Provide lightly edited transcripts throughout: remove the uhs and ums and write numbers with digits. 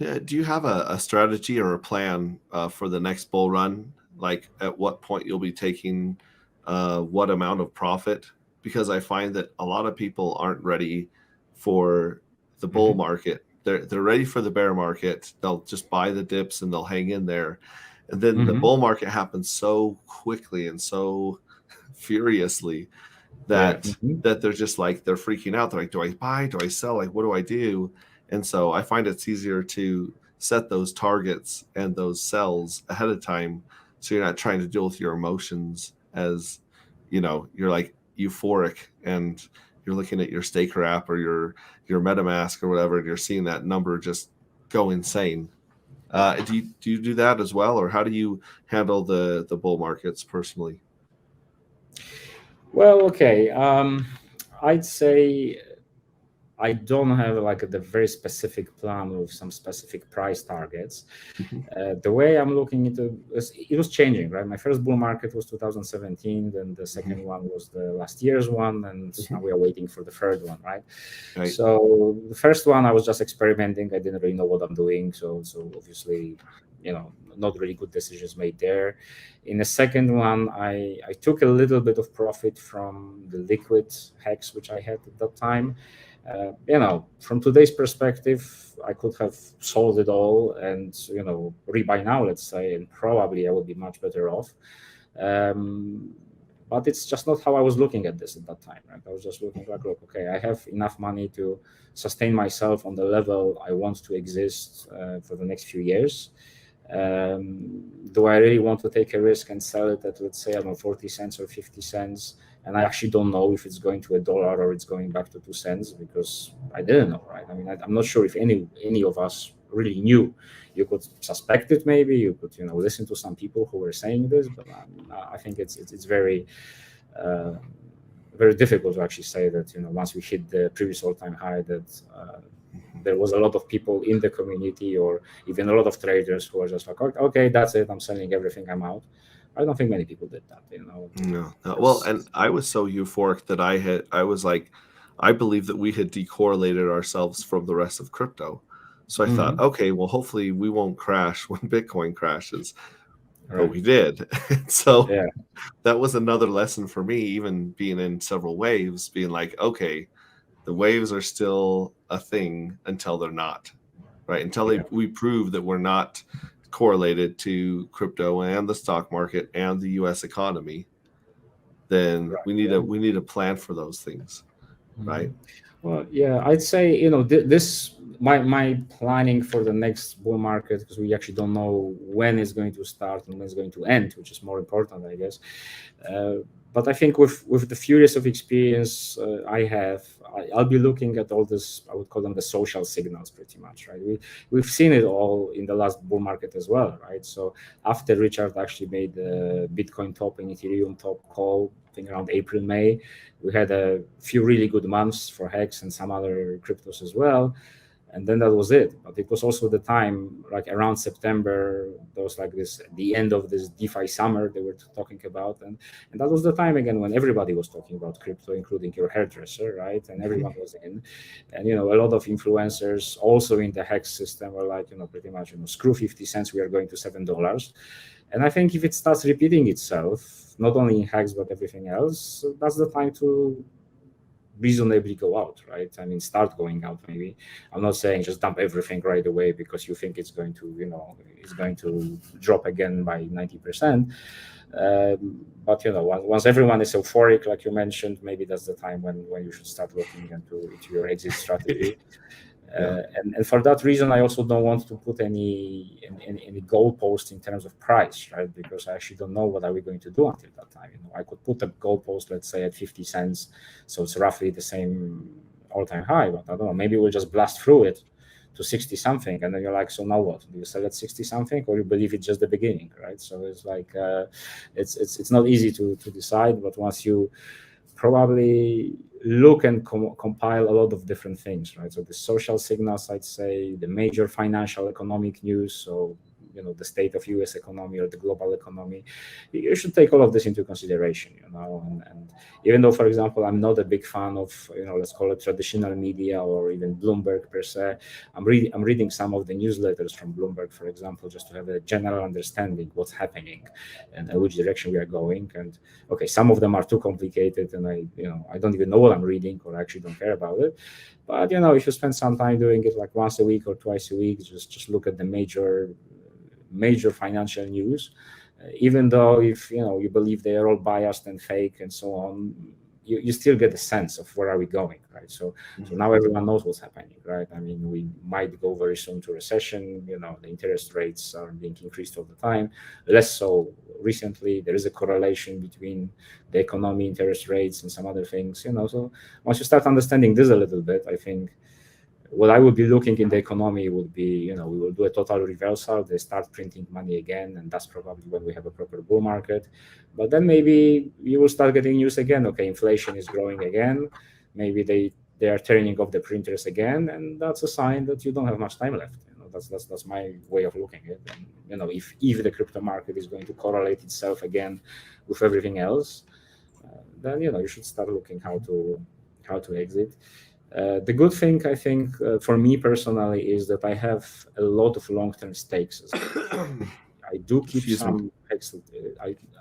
Do you have a strategy or a plan for the next bull run? Like at what point you'll be taking what amount of profit? Because I find that a lot of people aren't ready for the bull Hmm. market. They're ready for the bear market. They'll just buy the dips and they'll hang in there. And then the Hmm. bull market happens so quickly and so furiously Yeah. that they're just like they're freaking out. They're like, do I buy? Do I sell? Like, what do I do? And so I find it's easier to set those targets and those sells ahead of time, so you're not trying to deal with your emotions as you're like euphoric and you're looking at your staker app or your Metamask or whatever, and you're seeing that number just go insane. Do you do that as well, or how do you handle the bull markets personally? Well, okay. I'd say I don't have like the very specific plan with some specific price targets. Hmm. The way I'm looking into it was changing, right? My first bull market was 2017, then the Hmm. second one was the last year's one, and Hmm. now we are waiting for the third one, right? Right. So the first one I was just experimenting. I didn't really know what I'm doing, so obviously, not really good decisions made there. In the second one, I took a little bit of profit from the liquid hex which I had at that time. From today's perspective, I could have sold it all and rebuy now, let's say, and probably I would be much better off. Um, but it's just not how I was looking at this at that time, right? I was just looking like, look, okay, I have enough money to sustain myself on the level I want to exist for the next few years. Do I really want to take a risk and sell it at, let's say, I don't know, 40 cents or 50 cents? And I actually don't know if it's going to $1 or it's going back to 2 cents because I didn't know, right? I mean, I'm not sure if any of us really knew. You could suspect it, maybe you could, listen to some people who were saying this, but I think it's very, uh, very difficult to actually say that once we hit the previous all-time high that Mhm. there was a lot of people in the community or even a lot of traders who are just like, okay, that's it, I'm selling everything, I'm out. I don't think many people did that. No, no. Well, and Because I was so euphoric that I was like, I believe that we had decorrelated ourselves from the rest of crypto. So I thought, Mhm. okay, well, hopefully we won't crash when Bitcoin crashes, but Right. we did. So Yeah. that was another lesson for me, even being in several waves, being like, okay, the waves are still a thing until they're not, right? Until Yeah. we prove that we're not correlated to crypto and the stock market and the U.S. economy, then Right. we need Yeah. a we need a plan for those things, right? Mhm. Well, yeah, I'd say this my planning for the next bull market, because we actually don't know when it's going to start and when it's going to end, which is more important, I guess. Uh, but I think with the furious of experience I have, I'll be looking at all this. I would call them the social signals, pretty much, right? We've seen it all in the last bull market as well, right? So after Richard actually made the Bitcoin top and Ethereum top call, I think around April May, we had a few really good months for Hex and some other cryptos as well, and then that was it. But it was also the time, like around September, there was like this the end of this DeFi summer they were talking about, and that was the time again when everybody was talking about crypto, including your hairdresser, right? And Mhm. everyone was in, and a lot of influencers also in the Hex system were like, pretty much, screw 50 cents, we are going to $7. And I think if it starts repeating itself, not only in Hex but everything else, that's the time to reasonably go out, right? I mean, start going out maybe. I'm not saying just dump everything right away because you think it's going to drop again by 90%. But once everyone is euphoric, like you mentioned, maybe that's the time when you should start looking into your exit strategy. Yeah. And for that reason, I also don't want to put any goalpost in terms of price, right? Because I actually don't know what are we going to do until that time. I could put a goalpost, let's say, at 50 cents, so it's roughly the same all-time high. But I don't know. Maybe we'll just blast through it to 60 something, and then you're like, so now what? Do you sell at 60 something, or you believe it's just the beginning, right? So it's like it's not easy to decide, but once you probably look and compile a lot of different things, right? So the social signals, I'd say, the major financial economic news. So the state of U.S. economy or the global economy. You should take all of this into consideration, and even though, for example, I'm not a big fan of, let's call it traditional media or even Bloomberg per se, I'm reading some of the newsletters from Bloomberg, for example, just to have a general understanding what's happening and which direction we are going. And okay, some of them are too complicated, and I don't even know what I'm reading, or actually don't care about it. But if you spend some time doing it like once a week or twice a week, just look at the major financial news. Even though if you believe they are all biased and fake and so on, you still get a sense of where are we going, right? So now everyone knows what's happening, right? I mean, we might go very soon to recession. The interest rates are being increased all the time, less so recently. There is a correlation between the economy, interest rates, and some other things. So once you start understanding this a little bit, I think what I would be looking in the economy would be, we will do a total reversal. They start printing money again, and that's probably when we have a proper bull market. But then maybe you will start getting news again. Okay, inflation is growing again. Maybe they are turning off the printers again, and that's a sign that you don't have much time left. That's my way of looking at it. And if the crypto market is going to correlate itself again with everything else, then you should start looking how to exit. The good thing, I think, for me personally, is that I have a lot of long-term stakes as well. I do keep some hex.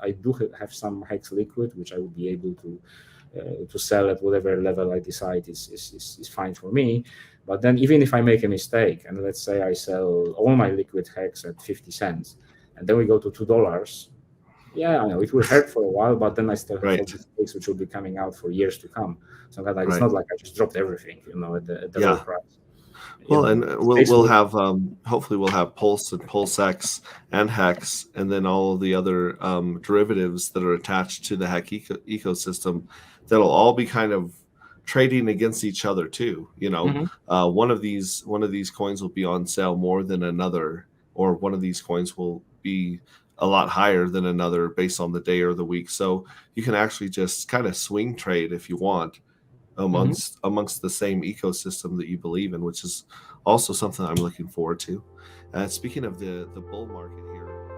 I do have some hex liquid, which I would be able to sell at whatever level I decide is fine for me. But then, even if I make a mistake, and let's say I sell all my liquid hex at 50 cents, and then we go to $2. Yeah, I know it will hurt for a while, but then I still have all these stakes which will be coming out for years to come. So that it's not like I just dropped everything, at the low price. Well, and we'll have hopefully we'll have Pulse and PulseX and Hex, and then all of the other derivatives that are attached to the Hex ecosystem that'll all be kind of trading against each other too. One of these coins will be on sale more than another, or one of these coins will be a lot higher than another based on the day or the week. So you can actually just kind of swing trade if you want amongst the same ecosystem that you believe in, which is also something I'm looking forward to. Speaking of the bull market here.